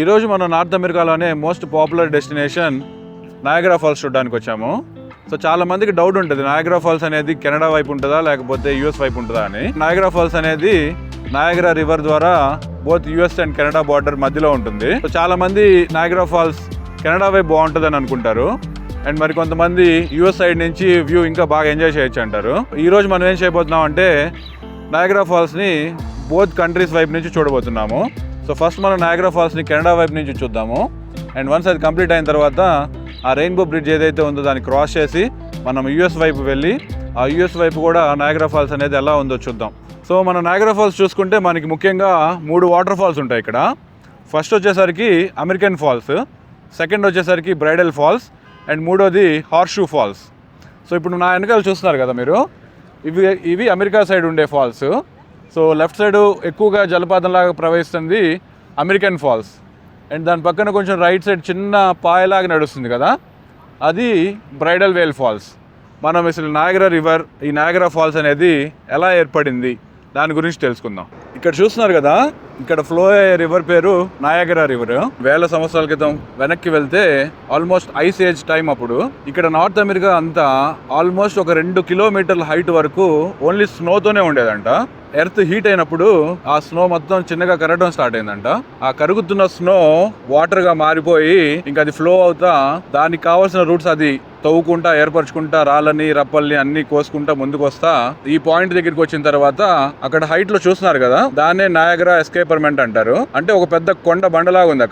ఈరోజు మనం నార్త్ అమెరికాలోనే most popular destination Niagara Falls చూడడానికి వచ్చాము. సో చాలా మందికి డౌట్ ఉంటుంది, నయాగరా ఫాల్స్ అనేది కెనడా వైపు ఉంటుందా లేకపోతే యూఎస్ వైపు ఉంటుందా అని. నయాగరా ఫాల్స్ అనేది నయాగరా రివర్ ద్వారా both US and Canada border మధ్యలో ఉంటుంది. సో చాలా మంది నయాగరా ఫాల్స్ కెనడా వైపు బాగుంటుందని అనుకుంటారు, అండ్ మరి కొంతమంది యూఎస్ సైడ్ నుంచి వ్యూ ఇంకా బాగా ఎంజాయ్ చేయొచ్చు అంటారు. ఈరోజు మనం ఏం చేయబోతున్నాం అంటే నయాగరా ఫాల్స్ని బోత్ కంట్రీస్ వైపు నుంచి చూడబోతున్నాము. సో ఫస్ట్ మనం నయాగరా ఫాల్స్ని కెనడా వైపు నుంచి చూద్దాము, అండ్ వన్స్ అది కంప్లీట్ అయిన తర్వాత ఆ రెయిన్బో బ్రిడ్జ్ ఏదైతే ఉందో దాన్ని క్రాస్ చేసి మనం యూఎస్ వైపు వెళ్ళి ఆ యూఎస్ వైపు కూడా నయాగరా ఫాల్స్ అనేది ఎలా ఉందో చూద్దాం. సో మనం నయాగరా ఫాల్స్ చూసుకుంటే మనకి ముఖ్యంగా 3 వాటర్ ఫాల్స్ ఉంటాయి ఇక్కడ. ఫస్ట్ వచ్చేసరికి అమెరికన్ ఫాల్స్, సెకండ్ వచ్చేసరికి బ్రైడల్ ఫాల్స్, అండ్ మూడోది హార్షూ ఫాల్స్. సో ఇప్పుడు నా వెనకాల చూస్తున్నారు కదా మీరు, ఇవి అమెరికా సైడ్ ఉండే ఫాల్స్. సో లెఫ్ట్ సైడ్ ఎక్కువగా జలపాతంలాగా ప్రవహిస్తుంది అమెరికన్ ఫాల్స్, అండ్ దాని పక్కన కొంచెం రైట్ సైడ్ చిన్న పాయలాగా నడుస్తుంది కదా, అది బ్రైడల్ వేల్ ఫాల్స్. మనం అసలు నయాగరా రివర్, ఈ నయాగరా ఫాల్స్ అనేది ఎలా ఏర్పడింది దాని గురించి తెలుసుకుందాం. ఇక్కడ చూస్తున్నారు కదా, ఇక్కడ ఫ్లో అయ్యే రివర్ పేరు నయాగరా రివర్. వేల సంవత్సరాల క్రితం వెనక్కి వెళ్తే ఆల్మోస్ట్ ఐస్ ఏజ్ టైం అప్పుడు ఇక్కడ నార్త్ అమెరికా అంతా ఆల్మోస్ట్ ఒక 2 కిలోమీటర్ల హైట్ వరకు ఓన్లీ స్నోతోనే ఉండేదంట. ఎర్త్ హీట్ అయినప్పుడు ఆ స్నో మొత్తం చిన్నగా కరగడం స్టార్ట్ అయిందంట. ఆ కరుగుతున్న స్నో వాటర్ గా మారిపోయి ఇంకా అది ఫ్లో అవుతా దానికి కావాల్సిన రూట్స్ అది తవ్వుకుంటా ఏర్పరచుకుంటా రాళ్ళని రప్పల్ని అన్ని కోసుకుంటా ముందుకు వస్తా ఈ పాయింట్ దగ్గరికి వచ్చిన తర్వాత అక్కడ హైట్ లో చూస్తున్నారు కదా, దాన్నే నయాగరా ఎస్కేపర్మెంట్ అంటారు. అంటే ఒక పెద్ద కొండ బండలాగా ఉంది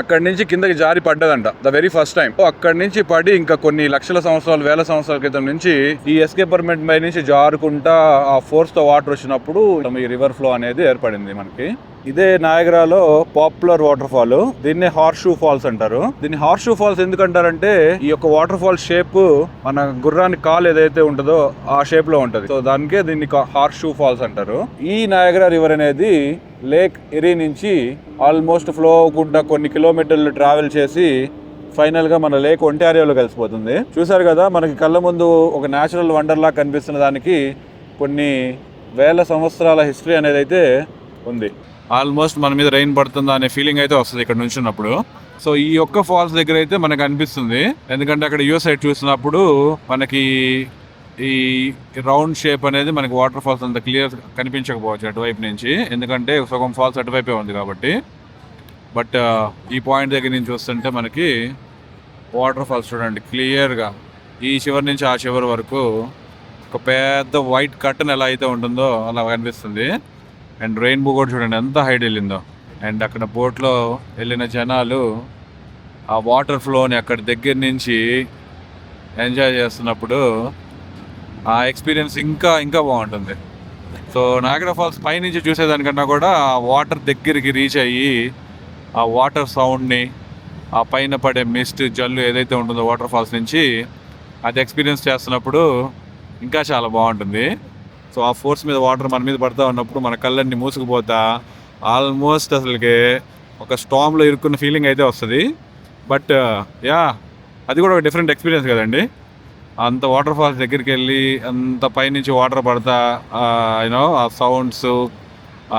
అక్కడి నుంచి కిందకి జారి పడ్డదంట ద వెరీ ఫస్ట్ టైం. అక్కడి నుంచి పడి ఇంకా కొన్ని లక్షల సంవత్సరాలు వేల సంవత్సరాల క్రితం నుంచి ఈ ఎస్కేపర్మెంట్ పై నుంచి జారుకుంటా ఆ ఫోర్స్ తో వాటర్ వచ్చినప్పుడు ఈ రివర్ ఫ్లో అనేది ఏర్పడింది మనకి. ఇదే నయాగరాలో పాపులర్ వాటర్ ఫాల్, దీన్ని హార్షూ ఫాల్స్ అంటారు. దీన్ని హార్షూ ఫాల్స్ ఎందుకంటారంటే ఈ యొక్క వాటర్ ఫాల్ షేప్ మన గుర్రానికి కాలు ఏదైతే ఉంటుందో ఆ షేప్ లో ఉంటది. సో దానికే దీన్ని హార్షూ ఫాల్స్ అంటారు. ఈ నయాగరా రివర్ అనేది లేక్ ఎరీ నుంచి ఆల్మోస్ట్ ఫ్లో అవ్వకుండా కొన్ని కిలోమీటర్లు ట్రావెల్ చేసి ఫైనల్ గా మన లేక్ ఒంటారియోలో కలిసిపోతుంది. చూసారు కదా, మనకి కళ్ళ ముందు ఒక న్యాచురల్ వండర్ లా కనిపిస్తున్న దానికి కొన్ని వేల సంవత్సరాల హిస్టరీ అనేది అయితే ఉంది. ఆల్మోస్ట్ మన మీద రెయిన్ పడుతుందా అనే ఫీలింగ్ అయితే వస్తుంది ఇక్కడ నుంచి ఉన్నప్పుడు. సో ఈ ఒక్క ఫాల్స్ దగ్గర అయితే మనకు అనిపిస్తుంది, ఎందుకంటే అక్కడ యూఎస్ సైడ్ చూసినప్పుడు మనకి ఈ రౌండ్ షేప్ అనేది మనకి వాటర్ ఫాల్స్ అంత క్లియర్ కనిపించకపోవచ్చు అటువైపు నుంచి, ఎందుకంటే సగం ఫాల్స్ అటువైపే ఉంది కాబట్టి. బట్ ఈ పాయింట్ దగ్గర నుంచి చూస్తుంటే మనకి వాటర్ ఫాల్స్ చూడండి క్లియర్గా ఈ చివరి నుంచి ఆ చివరి వరకు ఒక పెద్ద వైట్ కర్టన్ ఎలా అయితే ఉంటుందో అలా కనిపిస్తుంది. అండ్ రెయిన్బో కూడా చూడండి ఎంత హైట్ వెళ్ళిందో. అండ్ అక్కడ బోట్లో వెళ్ళిన జనాలు ఆ వాటర్ ఫ్లోని అక్కడ దగ్గర నుంచి ఎంజాయ్ చేస్తున్నప్పుడు ఆ ఎక్స్పీరియన్స్ ఇంకా ఇంకా బాగుంటుంది. సో నయాగరా ఫాల్స్ పైనుంచి చూసేదానికన్నా కూడా ఆ వాటర్ దగ్గరికి రీచ్ అయ్యి ఆ వాటర్ సౌండ్ని, ఆ పైన పడే మిస్ట్ జల్లు ఏదైతే ఉంటుందో వాటర్ ఫాల్స్ నుంచి అది ఎక్స్పీరియన్స్ చేస్తున్నప్పుడు ఇంకా చాలా బాగుంటుంది. సో ఆ ఫోర్స్ మీద వాటర్ మన మీద పడతా ఉన్నప్పుడు మన కళ్ళన్నీ మూసుకుపోతా ఆల్మోస్ట్ అసలుకి ఒక స్టామ్లో ఇరుక్కున్న ఫీలింగ్ అయితే వస్తుంది. బట్ యా, అది కూడా ఒక డిఫరెంట్ ఎక్స్పీరియన్స్ కదండి. అంత వాటర్ ఫాల్స్ దగ్గరికి వెళ్ళి అంత పైనుంచి వాటర్ పడతా యూనో ఆ సౌండ్స్,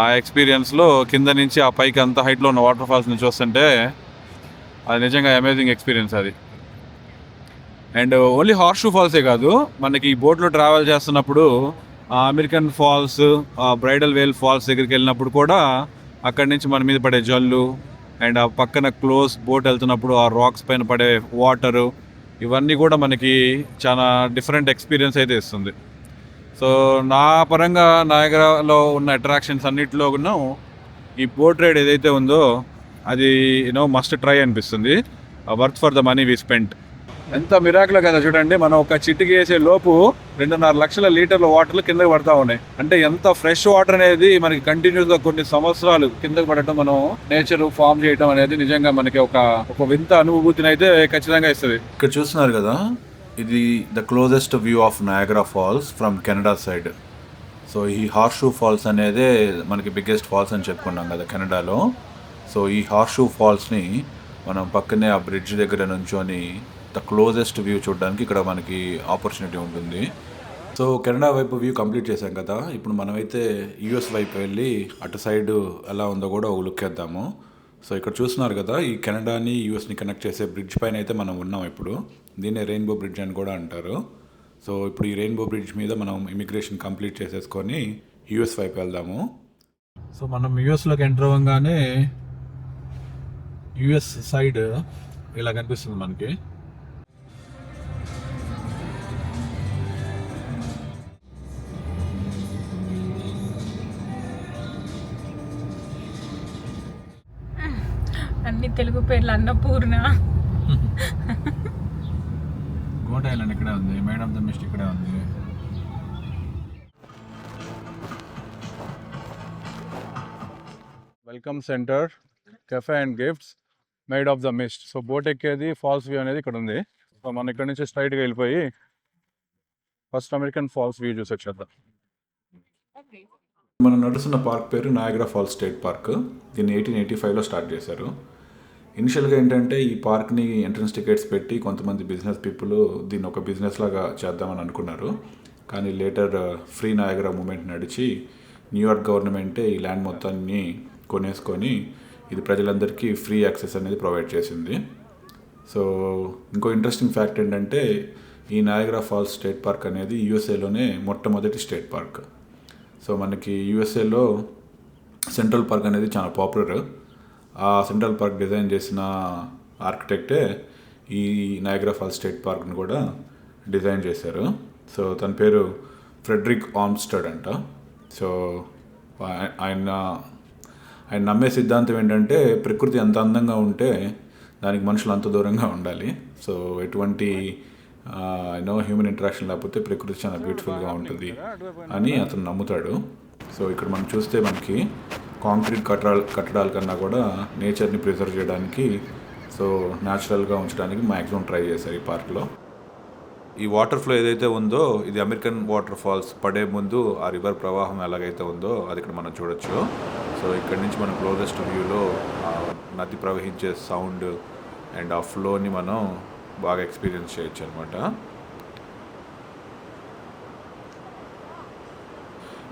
ఆ ఎక్స్పీరియన్స్లో కింద నుంచి ఆ పైకి అంత హైట్లో ఉన్న వాటర్ ఫాల్స్ని చూస్తుంటే అది నిజంగా అమేజింగ్ ఎక్స్పీరియన్స్ అది. అండ్ ఓన్లీ హార్షూ ఫాల్సే కాదు, మనకి ఈ బోట్లో ట్రావెల్ చేస్తున్నప్పుడు American falls, bridal Veil falls దగ్గరికి వెళ్ళినప్పుడు కూడా అక్కడి నుంచి మన మీద పడే జల్లు అండ్ ఆ పక్కన క్లోజ్ బోట్ వెళ్తున్నప్పుడు ఆ రాక్స్ పైన పడే వాటరు, ఇవన్నీ కూడా మనకి చాలా డిఫరెంట్ ఎక్స్పీరియన్స్ అయితే ఇస్తుంది. సో నా పరంగా నయాగరాలో ఉన్న అట్రాక్షన్స్ అన్నింటిలో కూడా ఈ బోట్ రైడ్ ఏదైతే ఉందో అది మస్ట్ ట్రై అనిపిస్తుంది. Worth for the money we spent. ఎంత మిరాకిల్ కదా చూడండి, మనం ఒక చిటికి వేసే లోపు 2.5 లక్షల లీటర్ల వాటర్లు కిందకి పడతా ఉన్నాయి. అంటే ఎంత ఫ్రెష్ వాటర్ అనేది మనకి కంటిన్యూస్గా కొన్ని సంవత్సరాలు కిందకి పడటం, మనం నేచర్ ఫామ్ చేయడం అనేది నిజంగా మనకి ఒక వింత అనుభూతిని అయితే ఖచ్చితంగా ఇస్తుంది. ఇక్కడ చూస్తున్నారు కదా, ఇది the closest view of Niagara Falls from Canada side. So ఈ హార్షూ ఫాల్స్ అనేది మనకి బిగ్గెస్ట్ ఫాల్స్ అని చెప్పుకున్నాం కదా కెనడాలో. సో ఈ హార్షూ ఫాల్స్ని మనం పక్కనే ఆ బ్రిడ్జ్ దగ్గర నుంచొని ద క్లోజెస్ట్ వ్యూ చూడడానికి ఇక్కడ మనకి ఆపర్చునిటీ ఉంటుంది. సో కెనడా వైపు వ్యూ కంప్లీట్ చేశాం కదా, ఇప్పుడు మనమైతే యూఎస్ వైపు వెళ్ళి అటు సైడ్ ఎలా ఉందో కూడా ఒక లుక్ వేద్దాము. సో ఇక్కడ చూస్తున్నారు కదా, ఈ కెనడాని యూఎస్ని కనెక్ట్ చేసే బ్రిడ్జ్ పైన అయితే మనం ఉన్నాం ఇప్పుడు. దీన్నే రెయిన్బో బ్రిడ్జ్ అని కూడా అంటారు. సో ఇప్పుడు ఈ రెయిన్బో బ్రిడ్జ్ మీద మనం ఇమిగ్రేషన్ కంప్లీట్ చేసేసుకొని యూఎస్ వైపు వెళ్దాము. సో మనం యూఎస్లోకి ఎంటర్ అవ్వగానే యూఎస్ సైడ్ ఇలా కనిపిస్తుంది మనకి. అన్ని తెలుగు పేర్లు అన్నపూర్ణ. గోట్ ఐలాండ్ ఇక్కడే ఉంది, మేడ్ ఆఫ్ ద మిస్ట్ ఇక్కడే ఉంది. Welcome centre, cafe and gifts, made of the mist. So boat ఎక్కేది ఫాల్స్ వ్యూ అనేది ఇక్కడ ఉంది. సో మనం ఇక్కడ నుంచి స్ట్రైట్గా వెళ్ళిపోయి ఫస్ట్ అమెరికన్ ఫాల్స్ వ్యూ చూసి వచ్చేద్దాం. మనం నడుస్తున్న పార్క్ పేరు నయాగరా ఫాల్స్ స్టేట్ పార్క్. దీన్ని 1885లో స్టార్ట్ చేశారు. ఇనిషియల్గా ఏంటంటే ఈ పార్క్ని ఎంట్రన్స్ టికెట్స్ పెట్టి కొంతమంది బిజినెస్ పీపుల్ దీన్ని ఒక బిజినెస్ లాగా చేద్దామని అనుకున్నారు. కానీ లేటర్ ఫ్రీ నయాగరా మూమెంట్ నడిచి న్యూయార్క్ గవర్నమెంటే ఈ ల్యాండ్ మొత్తాన్ని కొనేసుకొని ఇది ప్రజలందరికీ ఫ్రీ యాక్సెస్ అనేది ప్రొవైడ్ చేసింది. సో ఇంకో ఇంట్రెస్టింగ్ ఫ్యాక్ట్ ఏంటంటే ఈ నయాగరా ఫాల్స్ స్టేట్ పార్క్ అనేది యూఎస్ఏలోనే మొట్టమొదటి స్టేట్ పార్క్. సో మనకి యూఎస్ఏలో సెంట్రల్ పార్క్ అనేది చాలా పాపులర్. ఆ సెంట్రల్ పార్క్ డిజైన్ చేసిన ఆర్కిటెక్టే ఈ నయాగరా ఫాల్స్ స్టేట్ పార్క్ని కూడా డిజైన్ చేశారు. సో తన పేరు ఫ్రెడరిక్ ఆర్మ్స్టెడ్ అంట. సో ఆయన నమ్మే సిద్ధాంతం ఏంటంటే ప్రకృతి ఎంత అందంగా ఉంటే దానికి మనుషులు అంత దూరంగా ఉండాలి. సో ఎటువంటి హ్యూమన్ ఇంటరాక్షన్ లేకపోతే ప్రకృతి చాలా బ్యూటిఫుల్గా ఉంటుంది అని అతను నమ్ముతాడు. సో ఇక్కడ మనం చూస్తే మనకి కాంక్రీట్ కట్టడాల కన్నా కూడా నేచర్ని ప్రిజర్వ్ చేయడానికి, సో న్యాచురల్గా ఉంచడానికి మ్యాక్సిమం ట్రై చేశారు ఈ పార్క్లో. ఈ వాటర్ ఫ్లో ఏదైతే ఉందో ఇది అమెరికన్ వాటర్ ఫాల్స్ పడే ముందు ఆ రివర్ ప్రవాహం ఎలాగైతే ఉందో అది ఇక్కడ మనం చూడొచ్చు. సో ఇక్కడ నుంచి మనం క్లోజెస్ట్ వ్యూలో నది ప్రవహించే సౌండ్ అండ్ ఆ ఫ్లోని మనం బాగా ఎక్స్పీరియన్స్ చేయొచ్చు అనమాట.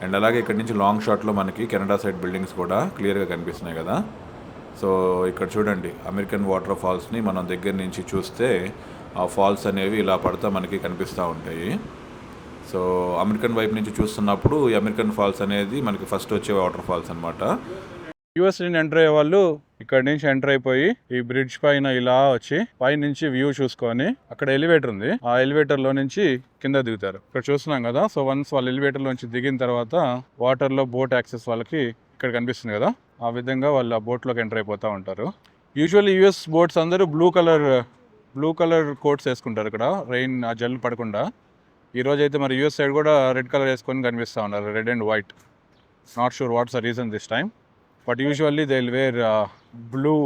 అండ్ అలాగే ఇక్కడ నుంచి లాంగ్ షాట్లో మనకి కెనడా సైడ్ బిల్డింగ్స్ కూడా క్లియర్గా కనిపిస్తున్నాయి కదా. సో ఇక్కడ చూడండి, అమెరికన్ వాటర్ ఫాల్స్ని మనం దగ్గర నుంచి చూస్తే ఆ ఫాల్స్ అనేవి ఇలా పడతా మనకి కనిపిస్తూ ఉంటాయి. సో అమెరికన్ వైపు నుంచి చూస్తున్నప్పుడు ఈ అమెరికన్ ఫాల్స్ అనేది మనకి ఫస్ట్ వచ్చే వాటర్ ఫాల్స్ అనమాట. యూఎస్ నుంచి ఎంటర్ అయ్యే వాళ్ళు ఇక్కడ నుంచి ఎంటర్ అయిపోయి ఈ బ్రిడ్జ్ పైన ఇలా వచ్చి పై నుంచి వ్యూ చూసుకొని అక్కడ ఎలివేటర్ ఉంది, ఆ ఎలివేటర్ లో నుంచి కింద దిగుతారు. ఇక్కడ చూస్తున్నాం కదా. సో వన్స్ వాళ్ళు ఎలివేటర్ లోంచి దిగిన తర్వాత వాటర్ లో బోట్ యాక్సెస్ వాళ్ళకి ఇక్కడ కనిపిస్తుంది కదా, ఆ విధంగా వాళ్ళు ఆ బోట్ లోకి ఎంటర్ అయిపోతూ ఉంటారు. యూజువల్లీ యూఎస్ బోట్స్ అందరూ బ్లూ కలర్ కోట్స్ వేసుకుంటారు ఇక్కడ రెయిన్ ఆ జల్లు పడకుండా. ఈ రోజు అయితే మరి యూఎస్ సైడ్ కూడా రెడ్ కలర్ వేసుకొని కనిపిస్తూ ఉన్నారు, red and white. Not sure what's the reason this time. But usually they'll wear blue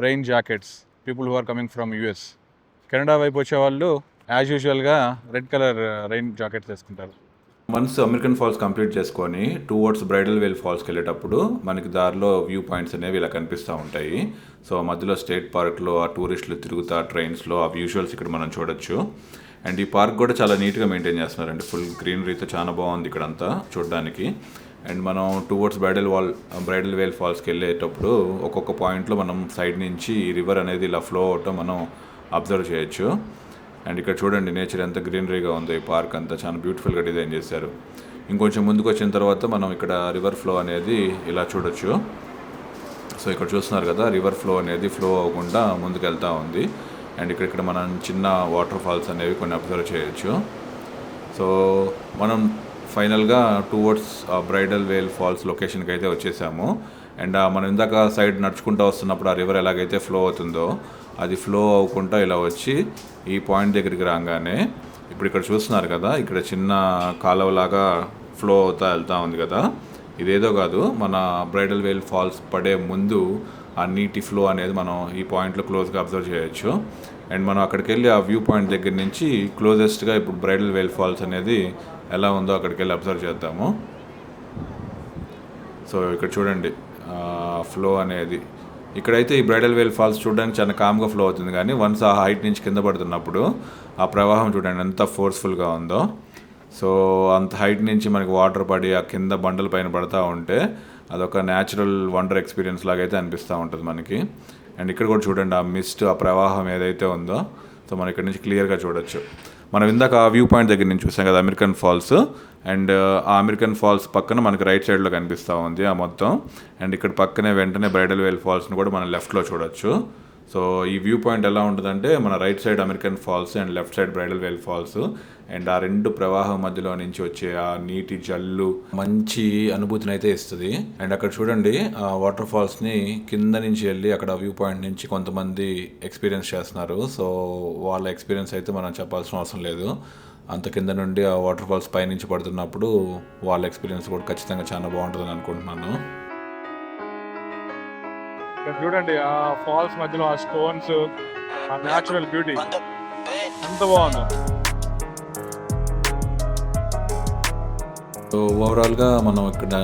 rain jackets, people who are coming from US. Canada వైపు వచ్చే వాళ్ళు యాజ్ యూజువల్గా రెడ్ కలర్ రెయిన్ జాకెట్స్ వేసుకుంటారు. Once American falls complete చేసుకొని towards bridal వేల్ ఫాల్స్కి వెళ్ళేటప్పుడు మనకి దారిలో view points అనేవి ఇలా కనిపిస్తూ ఉంటాయి. సో మధ్యలో స్టేట్ పార్క్లో ఆ టూరిస్టులు తిరుగుతా ట్రైన్స్లో ఆ విజువల్స్ ఇక్కడ మనం చూడొచ్చు. అండ్ ఈ పార్క్ కూడా చాలా నీట్గా మెయింటైన్ చేస్తున్నారండి, ఫుల్ గ్రీనరీతో చాలా బాగుంది ఇక్కడంతా చూడడానికి. అండ్ మనం టువర్డ్స్ బ్రైడల్ వేల్ ఫాల్స్కి వెళ్ళేటప్పుడు ఒక్కొక్క పాయింట్లో మనం సైడ్ నుంచి ఈ రివర్ అనేది ఇలా ఫ్లో అవటం మనం అబ్జర్వ్ చేయొచ్చు. అండ్ ఇక్కడ చూడండి నేచర్ ఎంత గ్రీనరీగా ఉందో, ఈ పార్క్ అంతా చాలా బ్యూటిఫుల్గా డిజైన్ చేశారు. ఇంకొంచెం ముందుకు వచ్చిన తర్వాత మనం ఇక్కడ రివర్ ఫ్లో అనేది ఇలా చూడొచ్చు. సో ఇక్కడ చూస్తున్నారు కదా, రివర్ ఫ్లో అనేది ఫ్లో అవ్వకుండా ముందుకు వెళ్తూ ఉంది. అండ్ ఇక్కడ మనం చిన్న వాటర్ ఫాల్స్ అనేవి కొన్ని అబ్జర్వ్ చేయొచ్చు. సో మనం ఫైనల్గా టువర్డ్స్ బ్రైడల్ వేల్ ఫాల్స్ లొకేషన్కి అయితే వచ్చేసాము. అండ్ మనం ఇందాక సైడ్ నడుచుకుంటూ వస్తున్నప్పుడు ఆ రివర్ ఎలాగైతే ఫ్లో అవుతుందో అది ఫ్లో అవ్వకుండా ఇలా వచ్చి ఈ పాయింట్ దగ్గరికి రాగానే ఇప్పుడు ఇక్కడ చూస్తున్నారు కదా, ఇక్కడ చిన్న కాలువలాగా ఫ్లో అవుతా వెళ్తూ ఉంది కదా, ఇదేదో కాదు, మన బ్రైడల్ వేల్ ఫాల్స్ పడే ముందు ఆ నీటి ఫ్లో అనేది మనం ఈ పాయింట్లో క్లోజ్గా అబ్జర్వ్ చేయొచ్చు. అండ్ మనం అక్కడికి వెళ్ళి ఆ వ్యూ పాయింట్ దగ్గర నుంచి క్లోజెస్ట్గా ఇప్పుడు బ్రైడల్ వేల్ ఫాల్స్ అనేది ఎలా ఉందో అక్కడికి వెళ్ళి అబ్జర్వ్ చేద్దాము. సో ఇక్కడ చూడండి ఫ్లో అనేది, ఇక్కడైతే ఈ బ్రైడల్ వేల్ ఫాల్స్ చూడడానికి చాలా కామ్గా ఫ్లో అవుతుంది, కానీ వన్స్ ఆ హైట్ నుంచి కింద పడుతున్నప్పుడు ఆ ప్రవాహం చూడండి ఎంత ఫోర్స్ఫుల్గా ఉందో. సో అంత హైట్ నుంచి మనకి వాటర్ పడి ఆ కింద బండల పైన పడతా ఉంటే అదొక న్యాచురల్ వండర్ ఎక్స్పీరియన్స్ లాగా అయితే అనిపిస్తూ ఉంటుంది మనకి. అండ్ ఇక్కడ కూడా చూడండి ఆ మిస్ట్, ఆ ప్రవాహం ఏదైతే ఉందో, సో మనం ఇక్కడ నుంచి క్లియర్గా చూడొచ్చు. మనం ఇందాక ఆ వ్యూ పాయింట్ దగ్గర నుంచి చూసాం కదా అమెరికన్ ఫాల్స్, అండ్ ఆ అమెరికన్ ఫాల్స్ పక్కన మనకి రైట్ సైడ్లో కనిపిస్తూ ఉంది ఆ మొత్తం. అండ్ ఇక్కడ పక్కనే వెంటనే బ్రైడల్ వేల్ ఫాల్స్ని కూడా మనం లెఫ్ట్లో చూడొచ్చు. సో ఈ వ్యూ పాయింట్ ఎలా ఉంటుందంటే మన right side American Falls and left side Bridal Veil Falls, and ఆ రెండు ప్రవాహం మధ్యలో నుంచి వచ్చే ఆ నీటి జల్లు మంచి అనుభూతిని అయితే ఇస్తుంది. అండ్ అక్కడ చూడండి ఆ వాటర్ ఫాల్స్ని కింద నుంచి వెళ్ళి అక్కడ వ్యూ పాయింట్ నుంచి కొంతమంది ఎక్స్పీరియన్స్ చేస్తున్నారు. సో వాళ్ళ ఎక్స్పీరియన్స్ అయితే మనం చెప్పాల్సిన అవసరం లేదు. అంత కింద నుండి ఆ వాటర్ ఫాల్స్ పైనుంచి పడుతున్నప్పుడు వాళ్ళ ఎక్స్పీరియన్స్ కూడా ఖచ్చితంగా చాలా బాగుంటుందని అనుకుంటున్నాను. చూడండి ఆ ఫాల్స్ మధ్యలో ఆ స్టోన్స్, ఆ న్యాచురల్ బ్యూటీ ఎంత బాగుందో. సో ఓవరాల్గా మనం ఇక్కడ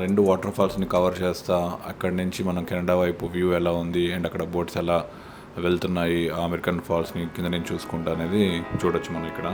రెండు వాటర్ ఫాల్స్ని కవర్ చేస్తా అక్కడి నుంచి మనం కెనడా వైపు వ్యూ ఎలా ఉంది అండ్ అక్కడ బోట్స్ ఎలా వెళ్తున్నాయి ఆ అమెరికన్ ఫాల్స్ని కింద నుంచి చూసుకుంటా అనేది చూడొచ్చు మనం ఇక్కడ.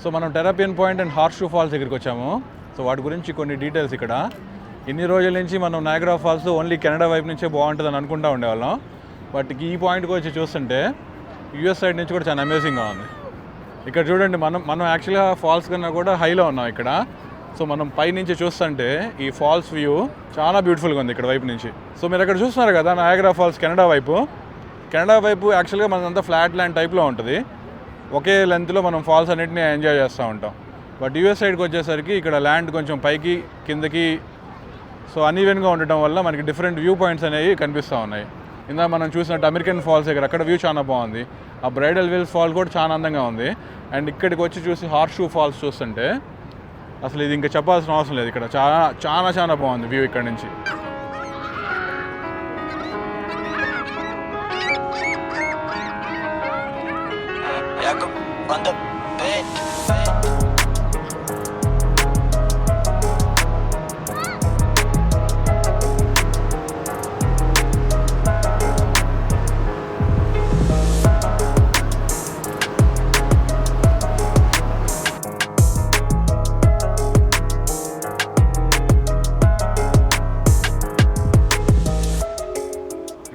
సో మనం Terrapin point and horseshoe falls దగ్గరికి వచ్చాము. సో వాటి గురించి కొన్ని డీటెయిల్స్ ఇక్కడ. ఇన్ని రోజుల నుంచి మనం నయాగరా ఫాల్స్ ఓన్లీ కెనడా వైపు నుంచే బాగుంటుందని అనుకుంటూ ఉండేవాళ్ళం. బట్ ఈ పాయింట్కి వచ్చి చూస్తుంటే యూఎస్ సైడ్ నుంచి కూడా చాలా అమేజింగ్గా ఉంది. ఇక్కడ చూడండి మనం యాక్చువల్గా ఫాల్స్ కన్నా కూడా హైలో ఉన్నాం ఇక్కడ. సో మనం పైనుంచి చూస్తుంటే ఈ ఫాల్స్ వ్యూ చాలా బ్యూటిఫుల్గా ఉంది ఇక్కడ వైపు నుంచి. సో మీరు అక్కడ చూస్తున్నారు కదా నయాగరా ఫాల్స్ కెనడా వైపు యాక్చువల్గా మనంతా ఫ్లాట్ ల్యాండ్ టైప్లో ఉంటుంది. ఒకే లెంత్లో మనం ఫాల్స్ అన్నింటినీ ఎంజాయ్ చేస్తూ ఉంటాం. బట్ యూఎస్ సైడ్కి వచ్చేసరికి ఇక్కడ ల్యాండ్ కొంచెం పైకి కిందకి సో అన్ఈవెన్గా ఉండటం వల్ల మనకి డిఫరెంట్ వ్యూ పాయింట్స్ అనేవి కనిపిస్తూ ఉన్నాయి. ఇందా మనం చూసినట్టు అమెరికన్ ఫాల్స్ దగ్గర అక్కడ వ్యూ చాలా బాగుంది. ఆ బ్రైడల్ వేల్ ఫాల్ కూడా చాలా అందంగా ఉంది. అండ్ ఇక్కడికి వచ్చి చూసి హార్స్ షూ ఫాల్స్ చూస్తుంటే అసలు ఇది ఇంకా చెప్పాల్సిన అవసరం లేదు. ఇక్కడ చాలా బాగుంది వ్యూ ఇక్కడ నుంచి.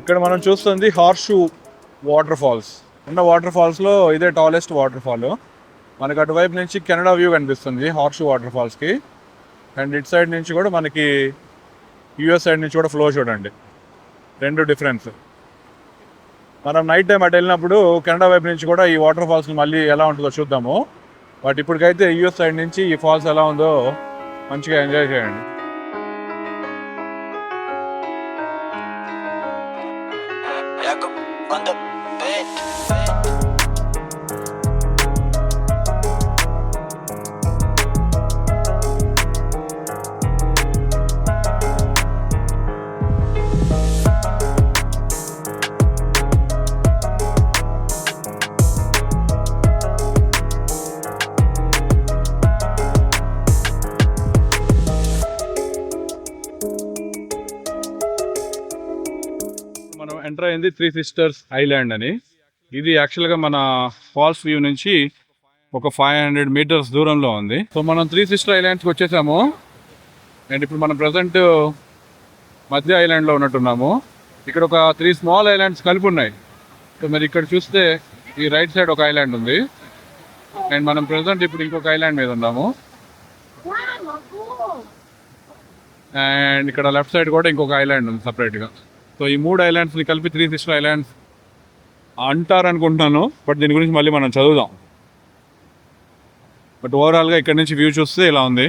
ఇక్కడ మనం చూస్తుంది హార్స్ షూ వాటర్ ఫాల్స్. ఉన్న వాటర్ ఫాల్స్లో ఇదే టాలెస్ట్ వాటర్ ఫాల్. మనకు అటువైపు నుంచి కెనడా వ్యూ కనిపిస్తుంది హార్స్ షూ వాటర్ ఫాల్స్కి. అండ్ ఇటు సైడ్ నుంచి కూడా మనకి యూఎస్ సైడ్ నుంచి కూడా ఫ్లో చూడండి, రెండు డిఫరెన్స్. మనం నైట్ టైం అటు వెళ్ళినప్పుడు కెనడా వైపు నుంచి కూడా ఈ వాటర్ ఫాల్స్ని మళ్ళీ ఎలా ఉంటుందో చూద్దాము. బట్ ఇప్పటికైతే యూఎస్ సైడ్ నుంచి ఈ ఫాల్స్ ఎలా ఉందో మంచిగా ఎంజాయ్ చేయండి. మనం ఎంటర్ అయింది త్రీ సిస్టర్స్ ఐలాండ్ అని. ఇది యాక్చువల్గా మన ఫాల్స్ వ్యూ నుంచి ఒక 500 మీటర్స్ దూరంలో ఉంది. సో మనం త్రీ సిస్టర్ ఐలాండ్స్కి వచ్చేసాము. అండ్ ఇప్పుడు మనం ప్రజెంట్ మధ్య ఐలాండ్లో ఉన్నట్టున్నాము. ఇక్కడ ఒక 3 స్మాల్ ఐలాండ్స్ కలిపి ఉన్నాయి. సో మరి ఇక్కడ చూస్తే ఈ రైట్ సైడ్ ఒక ఐలాండ్ ఉంది. అండ్ మనం ప్రజెంట్ ఇప్పుడు ఇంకొక ఐలాండ్ మీద ఉన్నాము. అండ్ ఇక్కడ లెఫ్ట్ సైడ్ కూడా ఇంకొక ఐలాండ్ ఉంది సపరేట్గా. సో ఈ 3 ఐలాండ్స్ని కలిపి త్రీ సిస్టర్ ఐలాండ్స్ అంటారనుకుంటున్నాను. బట్ దీని గురించి మళ్ళీ మనం చదువుదాం. బట్ ఓవరాల్గా ఇక్కడ నుంచి వ్యూ చూస్తే ఇలా ఉంది.